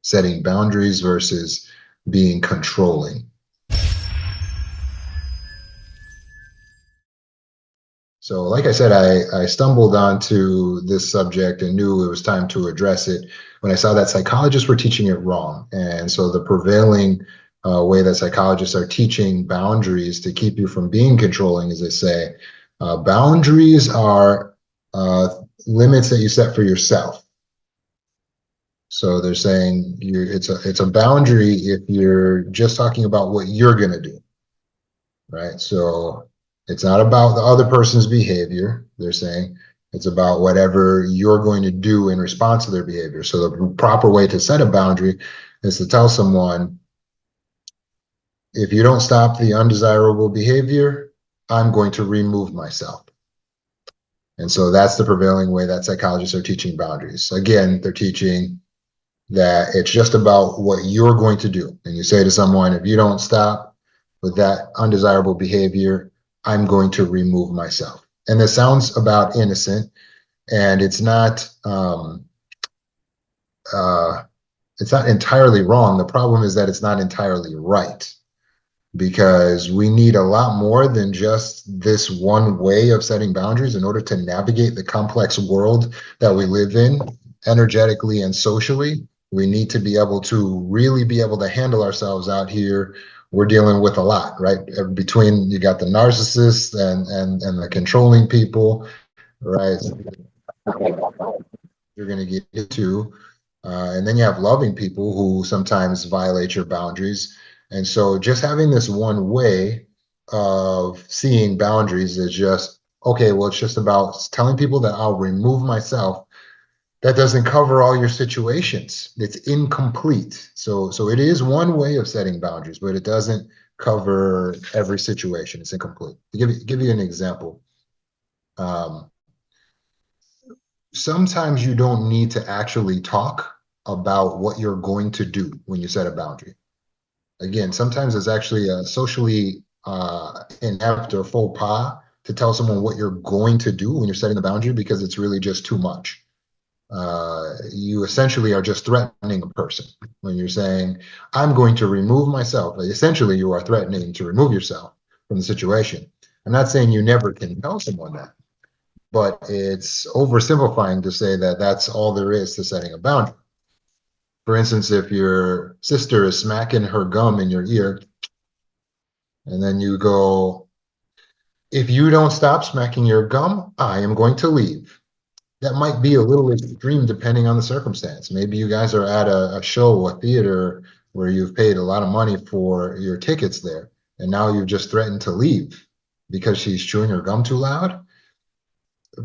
setting boundaries versus being controlling. So, like I said, I stumbled onto this subject and knew it was time to address it when I saw that psychologists were teaching it wrong. And so, the prevailing way that psychologists are teaching boundaries to keep you from being controlling, as they say, boundaries are limits that you set for yourself. So they're saying it's a boundary if you're just talking about what you're going to do, right? So it's not about the other person's behavior. They're saying it's about whatever you're going to do in response to their behavior. So the proper way to set a boundary is to tell someone, if you don't stop the undesirable behavior, I'm going to remove myself. And so that's the prevailing way that psychologists are teaching boundaries. Again, they're teaching that it's just about what you're going to do. And you say to someone, if you don't stop with that undesirable behavior, I'm going to remove myself. And this sounds about innocent, and it's not entirely wrong. The problem is that it's not entirely right, because we need a lot more than just this one way of setting boundaries in order to navigate the complex world that we live in, energetically and socially. We need to be able to really be able to handle ourselves out here. We're dealing with a lot, right? Between, you got the narcissists and the controlling people, right? You're going to get into. And then you have loving people who sometimes violate your boundaries. And so just having this one way of seeing boundaries is just, okay, well, it's just about telling people that I'll remove myself. That doesn't cover all your situations. It's incomplete. So it is one way of setting boundaries, but it doesn't cover every situation. It's incomplete. To give you an example, um, sometimes you don't need to actually talk about what you're going to do when you set a boundary. Again, sometimes it's actually a socially inept or faux pas to tell someone what you're going to do when you're setting the boundary, because it's really just too much. You essentially are just threatening a person when you're saying, I'm going to remove myself. Essentially, you are threatening to remove yourself from the situation. I'm not saying you never can tell someone that, but it's oversimplifying to say that that's all there is to setting a boundary. For instance, if your sister is smacking her gum in your ear, and then you go, if you don't stop smacking your gum, I am going to leave. That might be a little extreme depending on the circumstance. Maybe you guys are at a show, a theater, where you've paid a lot of money for your tickets there, and now you've just threatened to leave because she's chewing her gum too loud.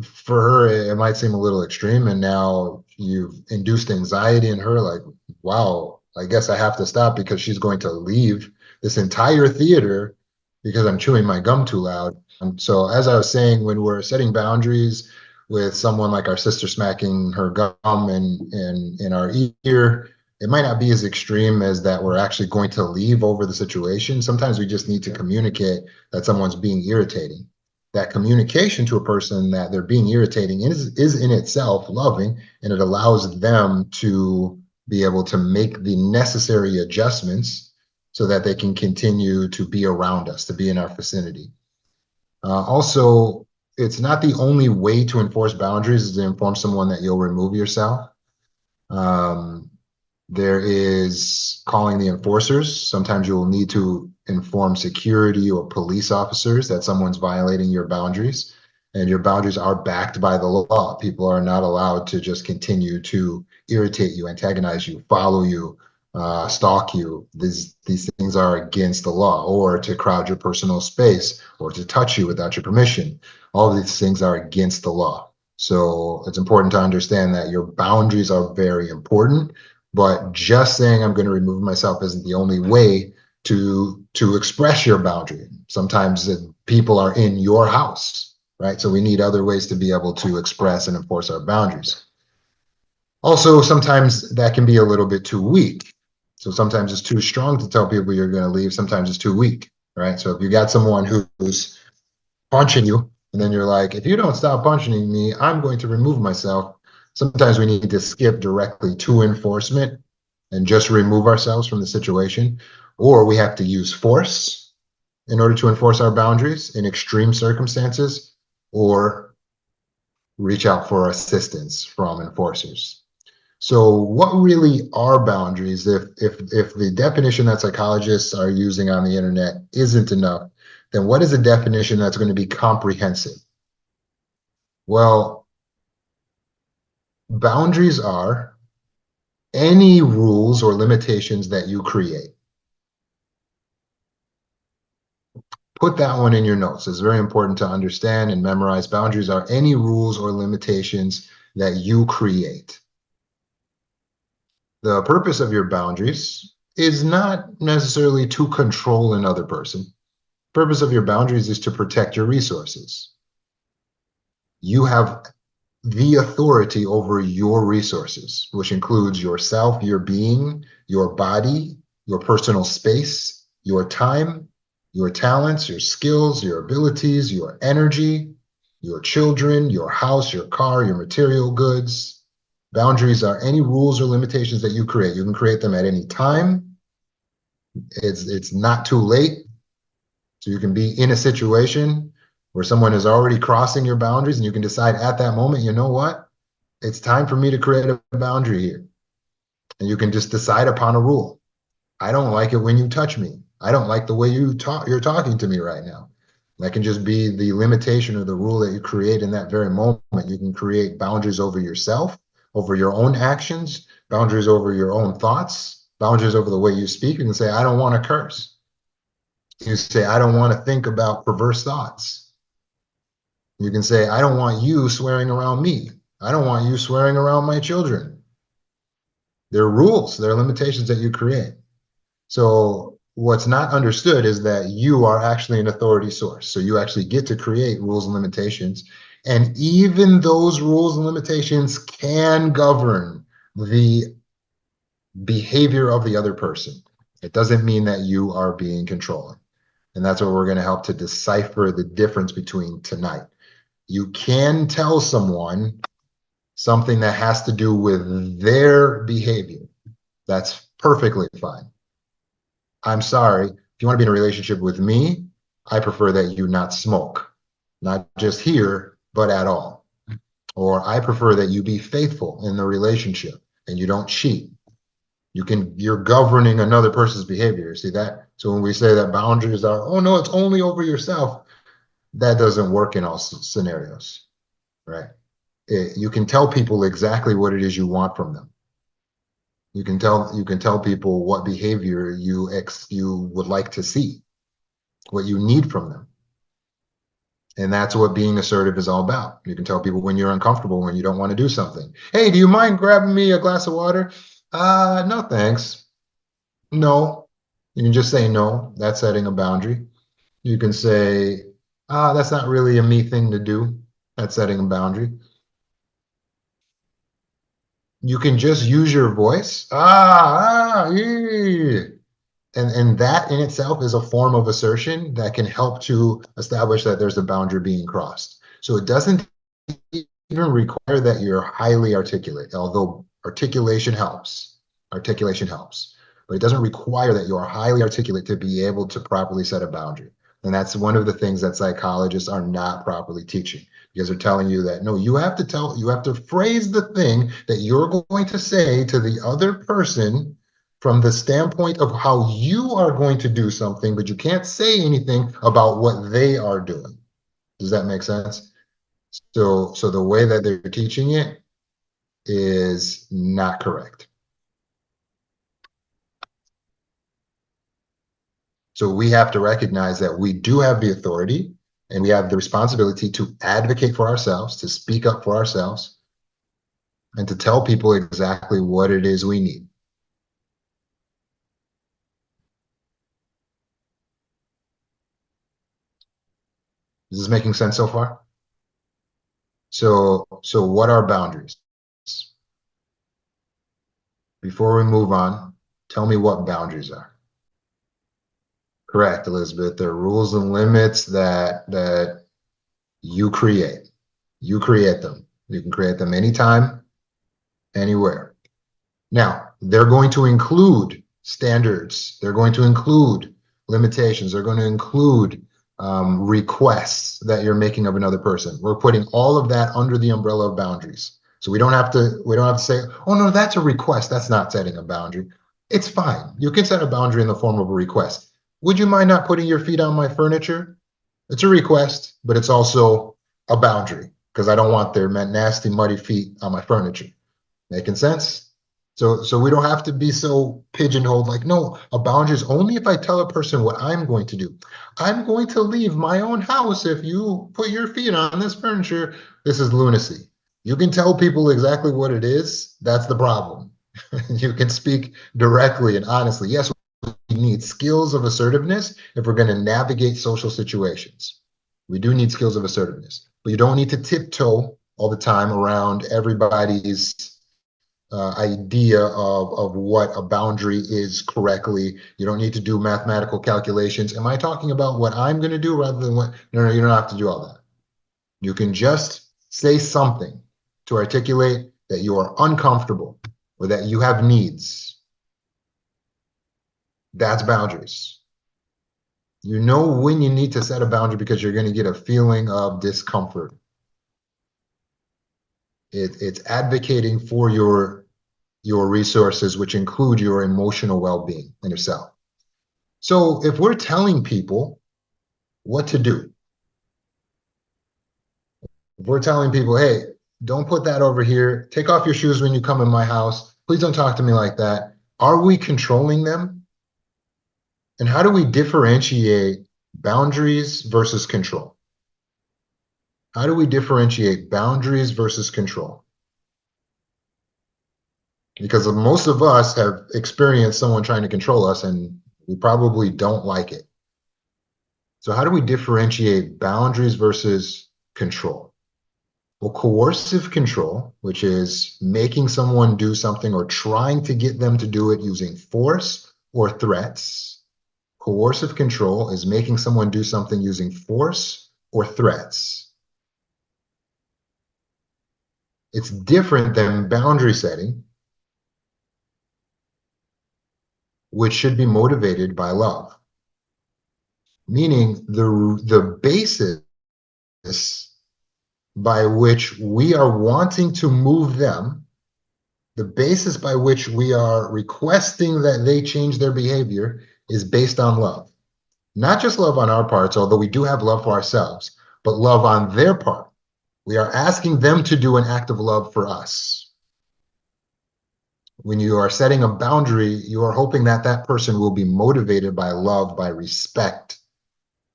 For her, it might seem a little extreme, and now you've induced anxiety in her, like, wow, I guess I have to stop because she's going to leave this entire theater because I'm chewing my gum too loud. And so, as I was saying, when we're setting boundaries with someone like our sister smacking her gum in our ear, it might not be as extreme as that we're actually going to leave over the situation. Sometimes we just need to communicate that someone's being irritating. That communication to a person that they're being irritating is in itself loving, and it allows them to be able to make the necessary adjustments so that they can continue to be around us, to be in our vicinity. Also, it's not the only way to enforce boundaries is to inform someone that you'll remove yourself. Um, there is calling the enforcers. Sometimes you will need to inform security or police officers that someone's violating your boundaries, and your boundaries are backed by the law. People are not allowed to just continue to irritate you, antagonize you, follow you, stalk you. These things are against the law, or to crowd your personal space, or to touch you without your permission. All of these things are against the law. So it's important to understand that your boundaries are very important, but just saying I'm going to remove myself isn't the only way to express your boundary. Sometimes people are in your house, right? So we need other ways to be able to express and enforce our boundaries. Also, sometimes that can be a little bit too weak. So sometimes it's too strong to tell people you're going to leave. Sometimes it's too weak, right? So if you got someone who's punching you, and then you're like, if you don't stop punching me, I'm going to remove myself. Sometimes we need to skip directly to enforcement and just remove ourselves from the situation, or we have to use force in order to enforce our boundaries in extreme circumstances, or reach out for assistance from enforcers. So what really are boundaries if the definition that psychologists are using on the internet isn't enough, then what is a definition that's going to be comprehensive? Well, boundaries are any rules or limitations that you create. Put that one in your notes. It's very important to understand and memorize. Boundaries are any rules or limitations that you create. The purpose of your boundaries is not necessarily to control another person. The purpose of your boundaries is to protect your resources. You have the authority over your resources, which includes yourself, your being, your body, your personal space, your time, your talents, your skills, your abilities, your energy, your children, your house, your car, your material goods. Boundaries are any rules or limitations that you create. You can create them at any time. It's not too late. So you can be in a situation where someone is already crossing your boundaries and you can decide at that moment, you know what? It's time for me to create a boundary here. And you can just decide upon a rule. I don't like it when you touch me. I don't like the way you're talking to me right now. That can just be the limitation or the rule that you create in that very moment. You can create boundaries over yourself, over your own actions, boundaries over your own thoughts, boundaries over the way you speak. You can say, I don't want to curse. You say, I don't want to think about perverse thoughts. You can say, I don't want you swearing around me. I don't want you swearing around my children. They're rules, they're limitations that you create. So what's not understood is that you are actually an authority source. So you actually get to create rules and limitations. And even those rules and limitations can govern the behavior of the other person. It doesn't mean that you are being controlling. And that's what we're going to help to decipher the difference between tonight. You can tell someone something that has to do with their behavior. That's perfectly fine. I'm sorry. If you want to be in a relationship with me, I prefer that you not smoke, not just here, but at all. Or I prefer that you be faithful in the relationship and you don't cheat. You're governing another person's behavior. See that? So when we say that boundaries are, oh no, it's only over yourself, that doesn't work in all scenarios, right? You can tell people exactly what it is you want from them. You can tell people what behavior you would like to see, what you need from them. And that's what being assertive is all about. You can tell people when you're uncomfortable, when you don't want to do something. Hey, do you mind grabbing me a glass of water? No, thanks. No. You can just say no. That's setting a boundary. You can say, that's not really a me thing to do. That's setting a boundary. You can just use your voice. Yeah. And that in itself is a form of assertion that can help to establish that there's a boundary being crossed. So it doesn't even require that you're highly articulate, although articulation helps. Articulation helps. But it doesn't require that you're highly articulate to be able to properly set a boundary. And that's one of the things that psychologists are not properly teaching, because they're telling you that no, you have to phrase the thing that you're going to say to the other person from the standpoint of how you are going to do something, but you can't say anything about what they are doing. Does that make sense? So the way that they're teaching it is not correct. So we have to recognize that we do have the authority and we have the responsibility to advocate for ourselves, to speak up for ourselves, and to tell people exactly what it is we need. Is this making sense so far? So what are boundaries? Before we move on, tell me what boundaries are. Correct, Elizabeth. They're rules and limits that you create. You create them. You can create them anytime, anywhere. Now, they're going to include standards. They're going to include limitations. They're going to include requests that you're making of another person. We're putting all of that under the umbrella of boundaries. So we don't have to say, oh no, that's a request. That's not setting a boundary. It's fine. You can set a boundary in the form of a request. Would you mind not putting your feet on my furniture? It's a request, but it's also a boundary because I don't want their nasty, muddy feet on my furniture. Making sense? So we don't have to be so pigeonholed like, no, a boundary is only if I tell a person what I'm going to do. I'm going to leave my own house if you put your feet on this furniture. This is lunacy. You can tell people exactly what it is. That's the problem. You can speak directly and honestly. Yes, we need skills of assertiveness if we're going to navigate social situations. We do need skills of assertiveness, but you don't need to tiptoe all the time around everybody's idea of what a boundary is correctly. You don't need to do mathematical calculations. Am I talking about what I'm going to do rather than what? No, you don't have to do all that. You can just say something to articulate that you are uncomfortable or that you have needs. That's boundaries. You know when you need to set a boundary because you're going to get a feeling of discomfort. It's advocating for your resources, which include your emotional well-being and yourself. So if we're telling people what to do, if we're telling people, hey, don't put that over here, take off your shoes when you come in my house, please don't talk to me like that, are we controlling them? And how do we differentiate boundaries versus control? How do we differentiate boundaries versus control? Because most of us have experienced someone trying to control us and we probably don't like it. So how do we differentiate boundaries versus control? Well, coercive control, which is making someone do something or trying to get them to do it using force or threats. Coercive control is making someone do something using force or threats. It's different than boundary setting, which should be motivated by love. Meaning the basis by which we are wanting to move them, the basis by which we are requesting that they change their behavior is based on love. Not just love on our parts, although we do have love for ourselves, but love on their part. We are asking them to do an act of love for us. When you are setting a boundary, you are hoping that that person will be motivated by love, by respect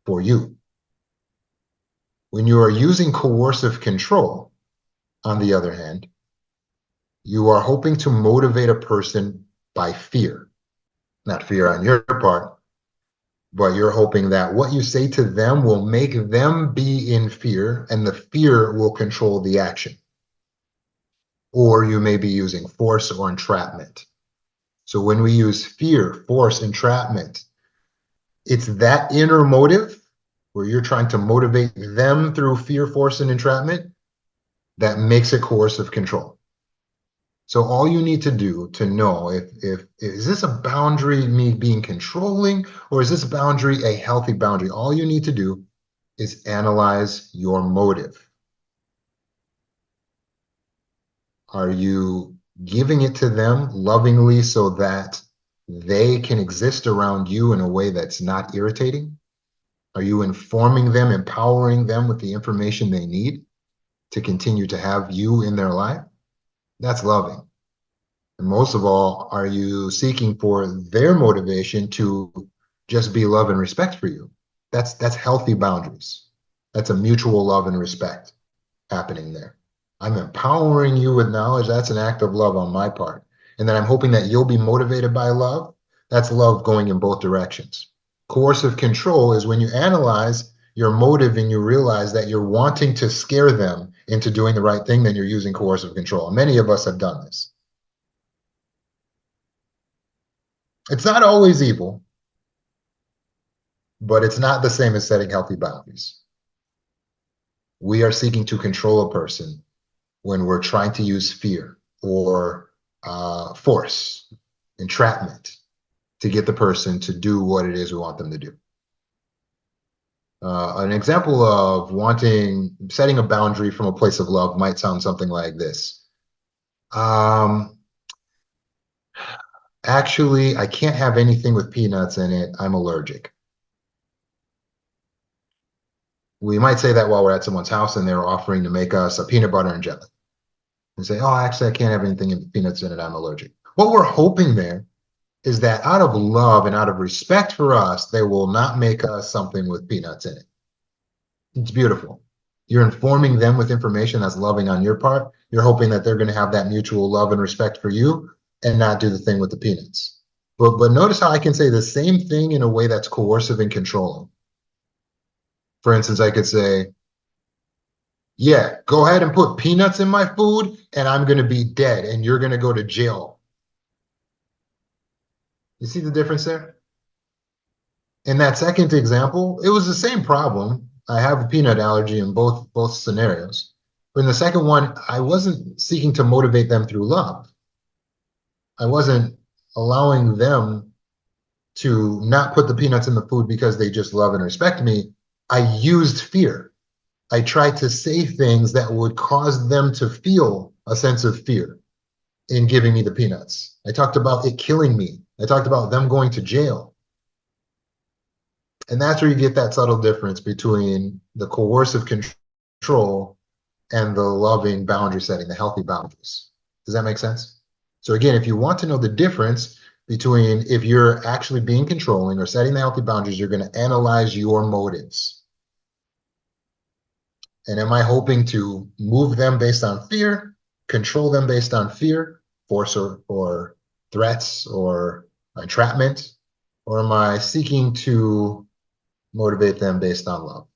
for you. When you are using coercive control, on the other hand, you are hoping to motivate a person by fear. Not fear on your part, but you're hoping that what you say to them will make them be in fear and the fear will control the action. Or you may be using force or entrapment. So when we use fear, force, entrapment, it's that inner motive where you're trying to motivate them through fear, force, and entrapment that makes it coercive control. So all you need to do to know if is this a boundary, me being controlling, or is this boundary a healthy boundary? All you need to do is analyze your motive. Are you giving it to them lovingly so that they can exist around you in a way that's not irritating? Are you informing them, empowering them with the information they need to continue to have you in their life? That's loving. And most of all, are you seeking for their motivation to just be love and respect for you? That's healthy boundaries. That's a mutual love and respect happening there. I'm empowering you with knowledge. That's an act of love on my part. And then I'm hoping that you'll be motivated by love. That's love going in both directions. Coercive control is when you analyze your motive and you realize that you're wanting to scare them into doing the right thing, then you're using coercive control. Many of us have done this. It's not always evil, but it's not the same as setting healthy boundaries. We are seeking to control a person when we're trying to use fear or force, entrapment to get the person to do what it is we want them to do. An example of setting a boundary from a place of love might sound something like this. Um, Actually, I can't have anything with peanuts in it. I'm allergic. We might say that while we're at someone's house and they're offering to make us a peanut butter and jelly. And say, oh, actually, I can't have anything with peanuts in it. I'm allergic. What we're hoping there is that out of love and out of respect for us, they will not make us something with peanuts in it. It's beautiful. You're informing them with information that's loving on your part. You're hoping that they're going to have that mutual love and respect for you and not do the thing with the peanuts. But notice how I can say the same thing in a way that's coercive and controlling. For instance, I could say, yeah, go ahead and put peanuts in my food and I'm going to be dead and you're going to go to jail. You see the difference there? In that second example, it was the same problem. I have a peanut allergy in both scenarios. But in the second one, I wasn't seeking to motivate them through love. I wasn't allowing them to not put the peanuts in the food because they just love and respect me. I used fear. I tried to say things that would cause them to feel a sense of fear in giving me the peanuts. I talked about it killing me. I talked about them going to jail. And that's where you get that subtle difference between the coercive control and the loving boundary setting, the healthy boundaries. Does that make sense? So again, if you want to know the difference between if you're actually being controlling or setting the healthy boundaries, you're going to analyze your motives. And am I hoping to move them based on fear, control them based on fear, force or threats or entrapment? Or am I seeking to motivate them based on love?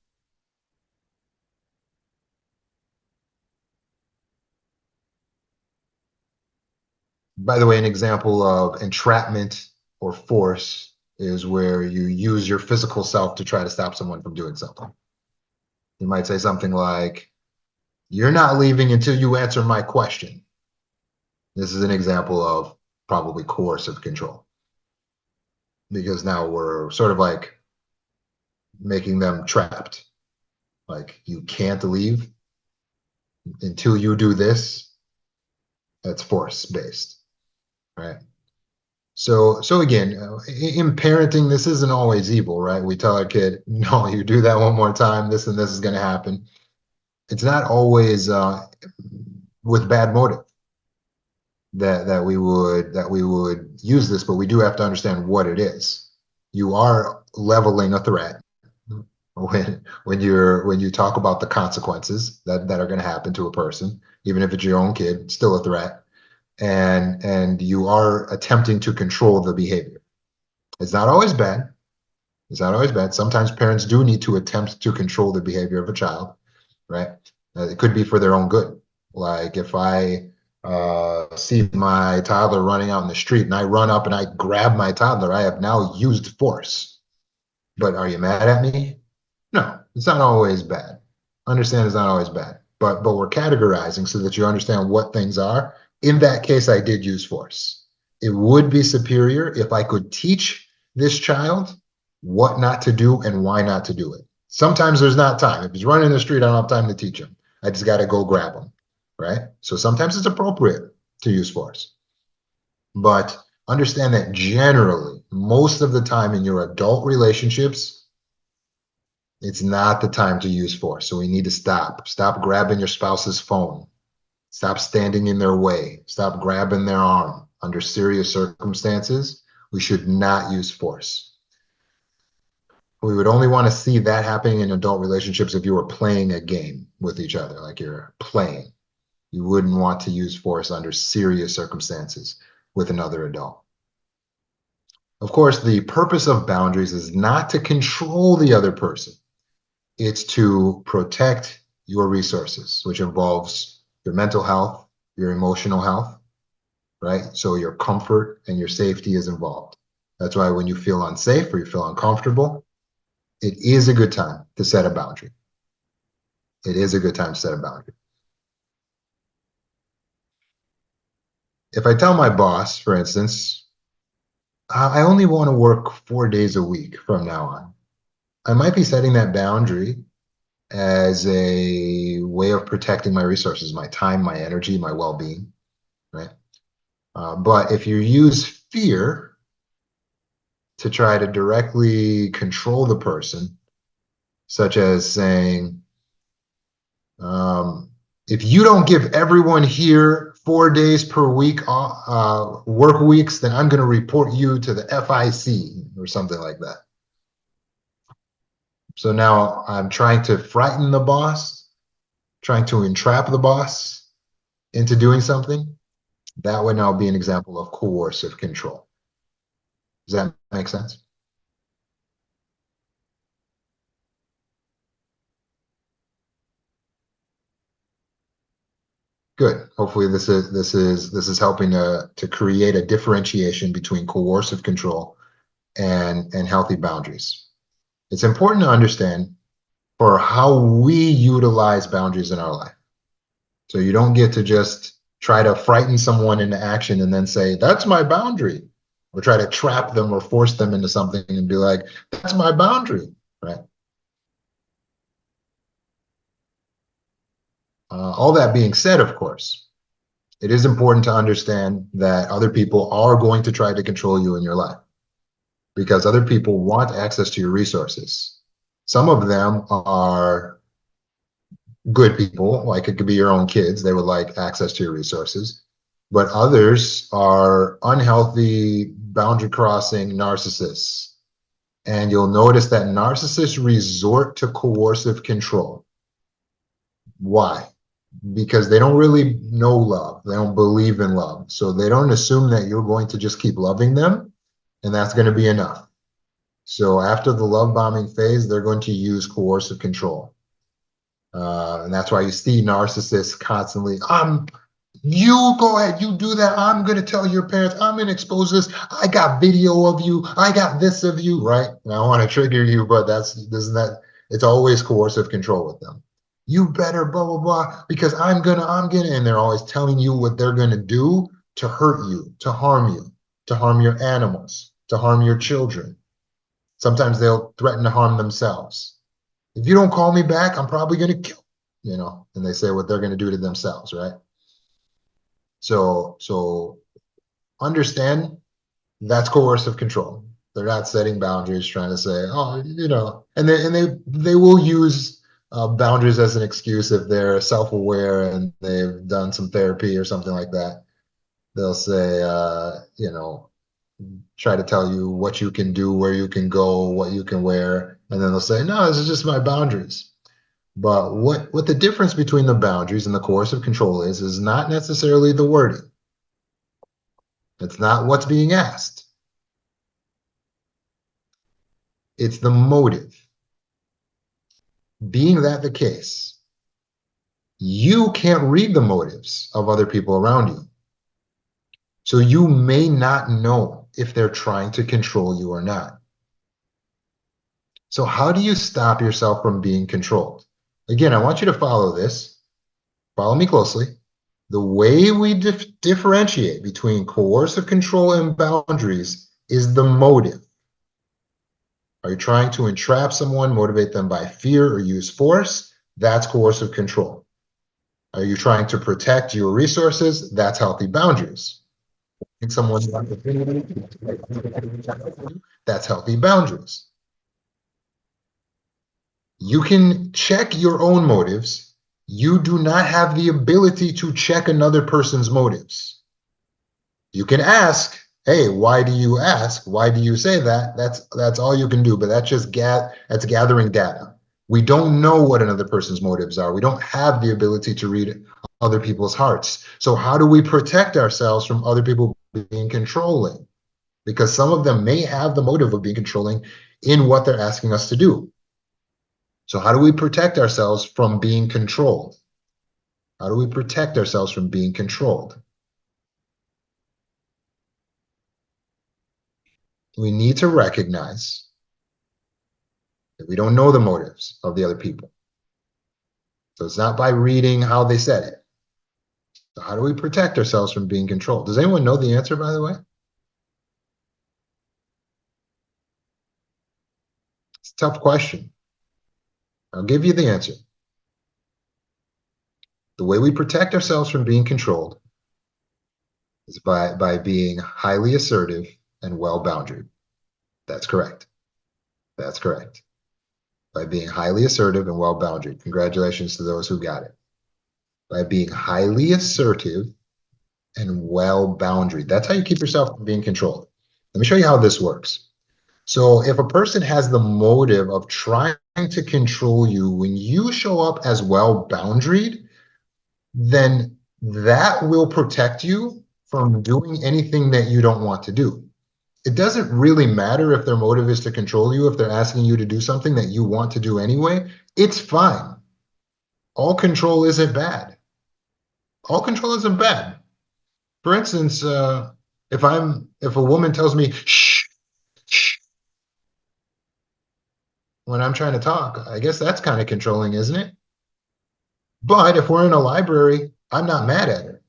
By the way, an example of entrapment or force is where you use your physical self to try to stop someone from doing something. You might say something like, you're not leaving until you answer my question. This is an example of probably coercive control because now we're sort of like making them trapped. Like you can't leave until you do this. That's force based, right? So again, in parenting, this isn't always evil, right? We tell our kid, no, you do that one more time, this and this is going to happen. It's not always with bad motive that we would use this, but we do have to understand what it is. You are leveling a threat when you talk about the consequences that are going to happen to a person, even if it's your own kid, still a threat, and you are attempting to control the behavior. It's not always bad. It's not always bad. Sometimes parents do need to attempt to control the behavior of a child, right? It could be for their own good. Like if I see my toddler running out in the street and I run up and I grab my toddler, I have now used force. But are you mad at me? No, it's not always bad. Understand it's not always bad. But we're categorizing so that you understand what things are. In that case, I did use force. It would be superior if I could teach this child what not to do and why not to do it. Sometimes there's not time. If he's running in the street, I don't have time to teach him. I just got to go grab him, right? So sometimes it's appropriate to use force. But understand that generally, most of the time in your adult relationships, it's not the time to use force. So we need to stop. Stop grabbing your spouse's phone. Stop standing in their way. Stop grabbing their arm. Under serious circumstances, we should not use force. We would only want to see that happening in adult relationships if you were playing a game with each other, like you're playing. You wouldn't want to use force under serious circumstances with another adult. Of course, the purpose of boundaries is not to control the other person. It's to protect your resources, which involves your mental health, your emotional health, right? So your comfort and your safety is involved. That's why when you feel unsafe or you feel uncomfortable, it is a good time to set a boundary. It is a good time to set a boundary. If I tell my boss, for instance, I only want to work 4 days a week from now on, I might be setting that boundary as a way of protecting my resources, my time, my energy, my well-being, right? But if you use fear to try to directly control the person, such as saying, um, if you don't give everyone here 4 days per week work weeks, then I'm going to report you to the FIC or something like that. So now I'm trying to frighten the boss, trying to entrap the boss into doing something. That would now be an example of coercive control. Does that make sense? Good. Hopefully this is helping to create a differentiation between coercive control and healthy boundaries. It's important to understand for how we utilize boundaries in our life. So you don't get to just try to frighten someone into action and then say, that's my boundary, or try to trap them or force them into something and be like, that's my boundary, right? All that being said, of course, it is important to understand that other people are going to try to control you in your life because other people want access to your resources. Some of them are good people, like it could be your own kids, they would like access to your resources. But others are unhealthy, boundary crossing narcissists. And you'll notice that narcissists resort to coercive control. Why? Because they don't really know love. They don't believe in love. So they don't assume that you're going to just keep loving them and that's going to be enough. So after the love bombing phase, they're going to use coercive control. And that's why you see narcissists constantly, you go ahead, you do that. I'm going to tell your parents, I'm going to expose this. I got video of you. I got this of you, right? And I want to trigger you, but it's always coercive control with them. You better blah, blah, blah, because I'm gonna, and they're always telling you what they're going to do to hurt you, to harm your animals, to harm your children. Sometimes they'll threaten to harm themselves. If you don't call me back, I'm probably going to kill, and they say what they're going to do to themselves, right? So understand that's coercive control. They're not setting boundaries, trying to say, oh, and they will use boundaries as an excuse if they're self-aware and they've done some therapy or something like that. They'll say, try to tell you what you can do, where you can go, what you can wear, and then they'll say, no, this is just my boundaries. But what the difference between the boundaries and the coercive control is not necessarily the wording. It's not what's being asked. It's the motive. Being that the case, you can't read the motives of other people around you. So you may not know if they're trying to control you or not. So how do you stop yourself from being controlled? Again, I want you to follow this. Follow me closely. The way we differentiate between coercive control and boundaries is the motive. Are you trying to entrap someone, motivate them by fear or use force? That's coercive control. Are you trying to protect your resources? That's healthy boundaries. Someone, that's healthy boundaries. You can check your own motives. You do not have the ability to check another person's motives. You can ask, hey, why do you ask? Why do you say that? That's all you can do, but that's gathering data. We don't know what another person's motives are. We don't have the ability to read other people's hearts. So how do we protect ourselves from other people being controlling? Because some of them may have the motive of being controlling in what they're asking us to do. So how do we protect ourselves from being controlled? How do we protect ourselves from being controlled? We need to recognize that we don't know the motives of the other people. So it's not by reading how they said it. So how do we protect ourselves from being controlled? Does anyone know the answer, by the way? It's a tough question. I'll give you the answer. The way we protect ourselves from being controlled is by being highly assertive and well boundaried. That's correct. That's correct. By being highly assertive and well boundaried. Congratulations to those who got it. By being highly assertive and well boundaried. That's how you keep yourself from being controlled. Let me show you how this works. So if a person has the motive of trying to control you, when you show up as well boundaried, then that will protect you from doing anything that you don't want to do. It doesn't really matter if their motive is to control you, if they're asking you to do something that you want to do anyway, it's fine. All control isn't bad. All control isn't bad. For instance, if a woman tells me shh, shh when I'm trying to talk, I guess that's kind of controlling, isn't it? But if we're in a library, I'm not mad at her.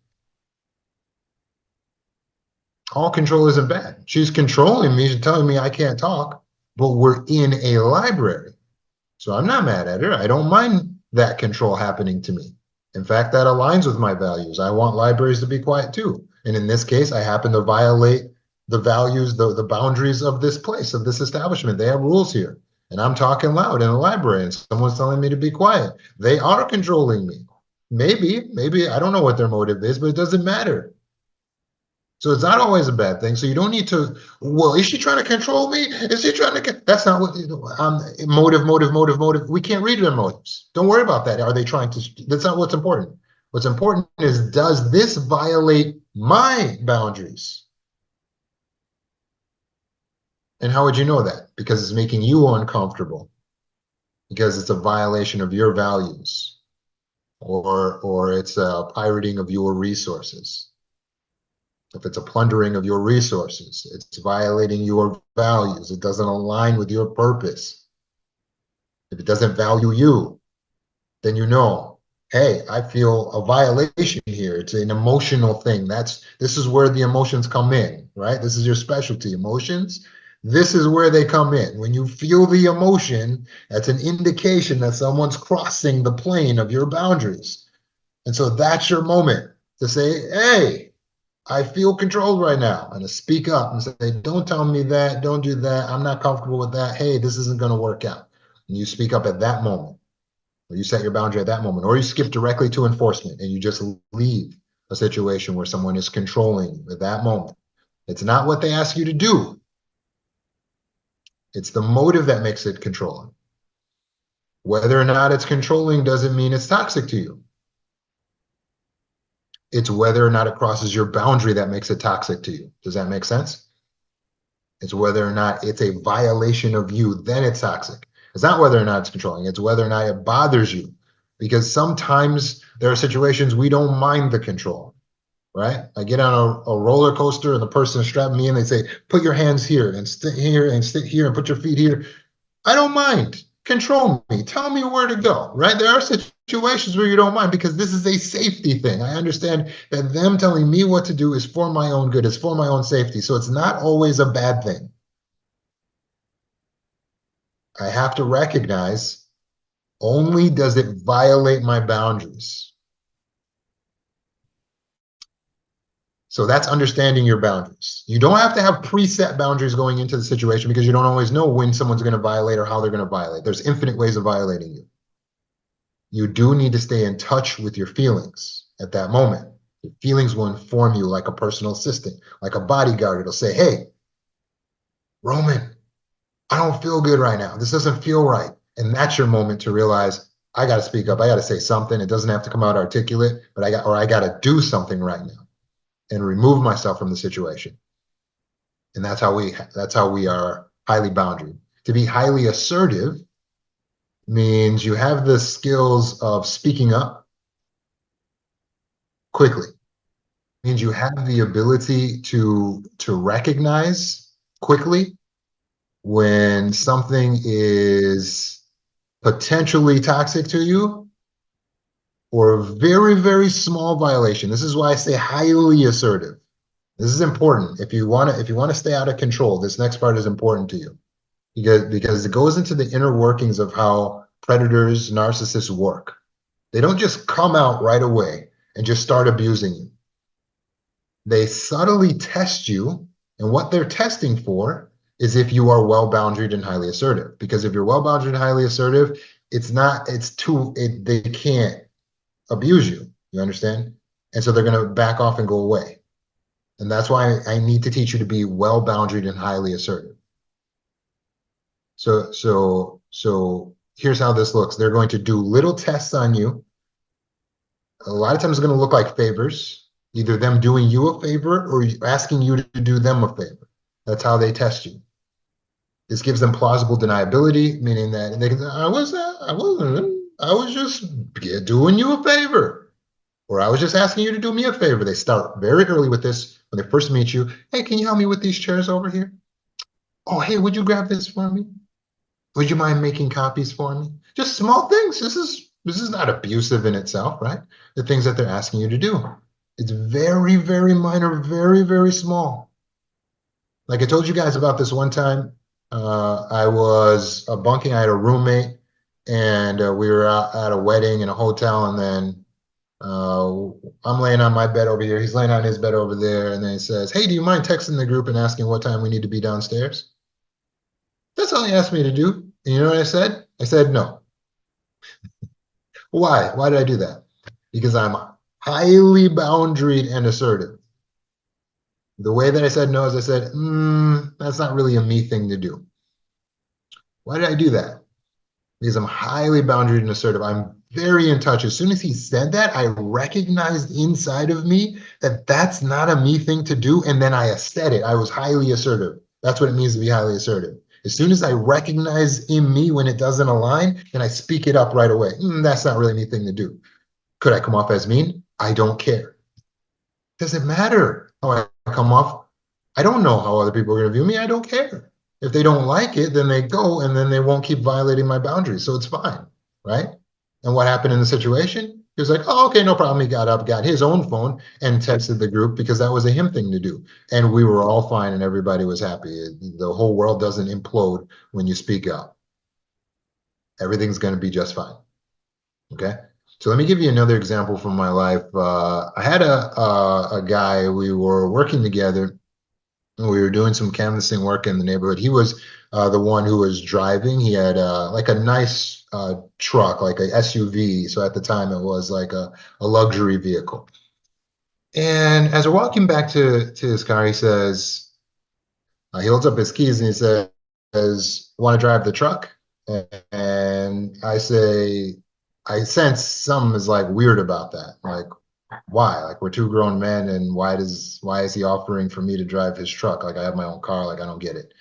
All control isn't bad. She's controlling me, she's telling me I can't talk, but we're in a library. So I'm not mad at her. I don't mind that control happening to me. In fact, that aligns with my values. I want libraries to be quiet too. And in this case, I happen to violate the values, the boundaries of this place, of this establishment. They have rules here. And I'm talking loud in a library and someone's telling me to be quiet. They are controlling me. Maybe, I don't know what their motive is, but it doesn't matter. So it's not always a bad thing. So you don't need to, well, is she trying to control me? Is she trying to, that's not what, motive. We can't read their motives. Don't worry about that. Are they trying to, that's not what's important. What's important is, does this violate my boundaries? And how would you know that? Because it's making you uncomfortable, because it's a violation of your values, or it's a pirating of your resources. If it's a plundering of your resources, it's violating your values. It doesn't align with your purpose. If it doesn't value you, then you know, hey, I feel a violation here. It's an emotional thing. This is where the emotions come in, right? This is your specialty, emotions. This is where they come in. When you feel the emotion, that's an indication that someone's crossing the plane of your boundaries. And so that's your moment to say, hey, I feel controlled right now, and to speak up and say, don't tell me that, don't do that, I'm not comfortable with that, hey, this isn't going to work out. And you speak up at that moment, or you set your boundary at that moment, or you skip directly to enforcement and you just leave a situation where someone is controlling you at that moment. It's not what they ask you to do. It's the motive that makes it controlling. Whether or not it's controlling doesn't mean it's toxic to you. It's whether or not it crosses your boundary that makes it toxic to you. Does that make sense? It's whether or not it's a violation of you, then it's toxic. It's not whether or not it's controlling, it's whether or not it bothers you. Because sometimes there are situations we don't mind the control, right? I get on a roller coaster and the person strapping me in, they say, put your hands here and sit here and sit here and put your feet here. I don't mind. Control me. Tell me where to go, right? There are situations where you don't mind because this is a safety thing. I understand that them telling me what to do is for my own good, it's for my own safety. So it's not always a bad thing. I have to recognize, only does it violate my boundaries. So that's understanding your boundaries. You don't have to have preset boundaries going into the situation because you don't always know when someone's going to violate or how they're going to violate. There's infinite ways of violating you. You do need to stay in touch with your feelings at that moment. Your feelings will inform you like a personal assistant, like a bodyguard. It'll say, hey, Roman, I don't feel good right now. This doesn't feel right. And that's your moment to realize, I got to speak up. I got to say something. It doesn't have to come out articulate, but I got to do something right now and remove myself from the situation. And that's how we are highly boundaried. To be highly assertive means you have the skills of speaking up quickly. It means you have the ability to recognize quickly when something is potentially toxic to you or a very, very small violation. This is why I say highly assertive. This is important. If you want to stay out of control, this next part is important to you because it goes into the inner workings of how predators, narcissists work. They don't just come out right away and just start abusing you. They subtly test you, and what they're testing for is if you are well boundaried and highly assertive. Because if you're well boundaried and highly assertive, they can't abuse you. You understand? And so they're going to back off and go away. And that's why I need to teach you to be well boundaried and highly assertive. So here's how this looks. They're going to do little tests on you. A lot of times it's going to look like favors, either them doing you a favor or asking you to do them a favor. That's how they test you. This gives them plausible deniability, meaning that they can say, I was just doing you a favor, or I was just asking you to do me a favor. They start very early with this when they first meet you. Hey, can you help me with these chairs over here? Oh, hey, would you grab this for me? Would you mind making copies for me? Just small things. This is not abusive in itself, right? The things that they're asking you to do. It's very, very minor, very, very small. Like I told you guys about this one time, I was bunking. I had a roommate, and we were out at a wedding in a hotel, and then I'm laying on my bed over here. He's laying on his bed over there, and then he says, "Hey, do you mind texting the group and asking what time we need to be downstairs?" That's all he asked me to do. And you know what I said? I said no. Why? Why did I do that? Because I'm highly boundaried and assertive. The way that I said no is I said, that's not really a me thing to do. Why did I do that? Because I'm highly boundaried and assertive. I'm very in touch. As soon as he said that, I recognized inside of me that that's not a me thing to do. And then I said it. I was highly assertive. That's what it means to be highly assertive. As soon as I recognize in me when it doesn't align, then I speak it up right away. That's not really me thing to do. Could I come off as mean? I don't care. Doesn't matter how I come off. I don't know how other people are going to view me. I don't care. If they don't like it, then they go and then they won't keep violating my boundaries. So it's fine, right? And what happened in the situation? He was like, oh, okay, no problem. He got up, got his own phone and texted the group because that was a him thing to do. And we were all fine and everybody was happy. The whole world doesn't implode when you speak up. Everything's going to be just fine. Okay. So let me give you another example from my life. I had a guy, we were working together. We were doing some canvassing work in the neighborhood. He was the one who was driving. He had like a nice truck, like a SUV. So at the time, it was like a luxury vehicle. And as we're walking back to his car, he says, he holds up his keys and he says, want to drive the truck? And I say, I sense something is like weird about that. Like, why? Like we're two grown men, and why is he offering for me to drive his truck? Like I have my own car. Like I don't get it.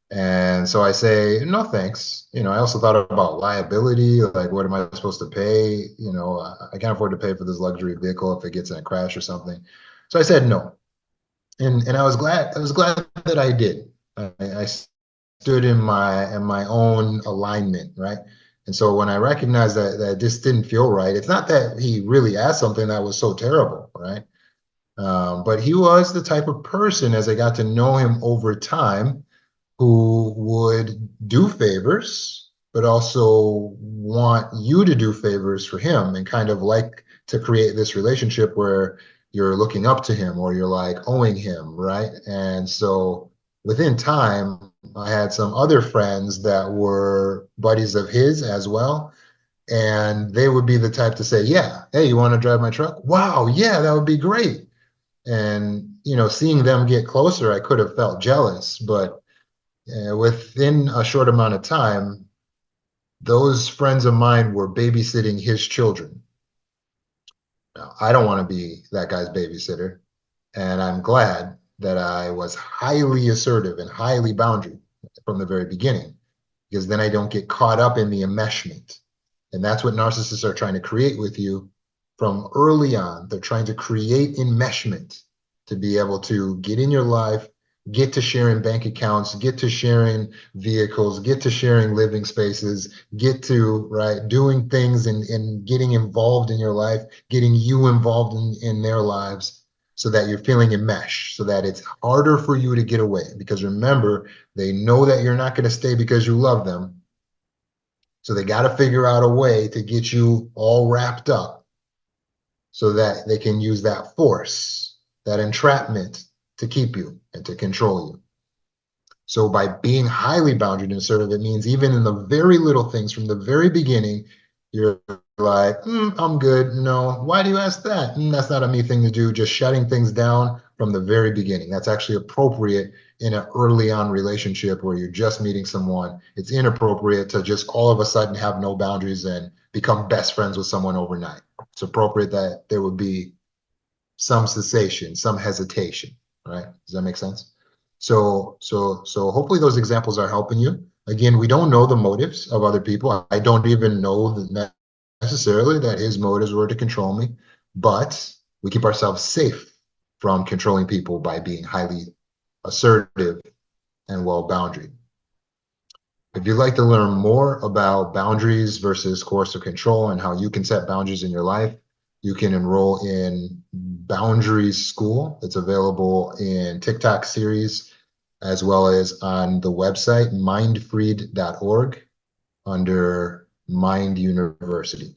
And so I say, no, thanks. I also thought about liability. Like, what am I supposed to pay? I can't afford to pay for this luxury vehicle if it gets in a crash or something. So I said no, and I was glad. I was glad that I did. I stood in my own alignment, right? And so when I recognized that this didn't feel right, it's not that he really asked something that was so terrible, right? But he was the type of person, as I got to know him over time, who would do favors, but also want you to do favors for him and kind of like to create this relationship where you're looking up to him or you're like owing him, right? And so within time, I had some other friends that were buddies of his as well. And they would be the type to say, yeah, hey, you want to drive my truck? Wow, yeah, that would be great. And, seeing them get closer, I could have felt jealous, but within a short amount of time, those friends of mine were babysitting his children. Now, I don't want to be that guy's babysitter, and I'm glad that I was highly assertive and highly boundary from the very beginning, because then I don't get caught up in the enmeshment. And that's what narcissists are trying to create with you from early on. They're trying to create enmeshment to be able to get in your life, get to sharing bank accounts, get to sharing vehicles, get to sharing living spaces, get to, right, doing things and getting involved in your life, getting you involved in their lives so that you're feeling enmeshed, so that it's harder for you to get away. Because remember, they know that you're not going to stay because you love them. So they got to figure out a way to get you all wrapped up so that they can use that force, that entrapment to keep you and to control you. So by being highly boundaried and assertive, it means even in the very little things from the very beginning, you're like, I'm good. No, why do you ask that? That's not a me thing to do. Just shutting things down from the very beginning. That's actually appropriate in an early on relationship where you're just meeting someone. It's inappropriate to just all of a sudden have no boundaries and become best friends with someone overnight. It's appropriate that there would be some cessation, some hesitation, right? Does that make sense? So hopefully those examples are helping you. Again, we don't know the motives of other people. I don't even know necessarily that his motives were to control me, but we keep ourselves safe from controlling people by being highly assertive and well boundaried. If you'd like to learn more about boundaries versus coercive control and how you can set boundaries in your life, you can enroll in Boundaries School. It's available in TikTok series as well as on the website mindfreed.org under Mind University.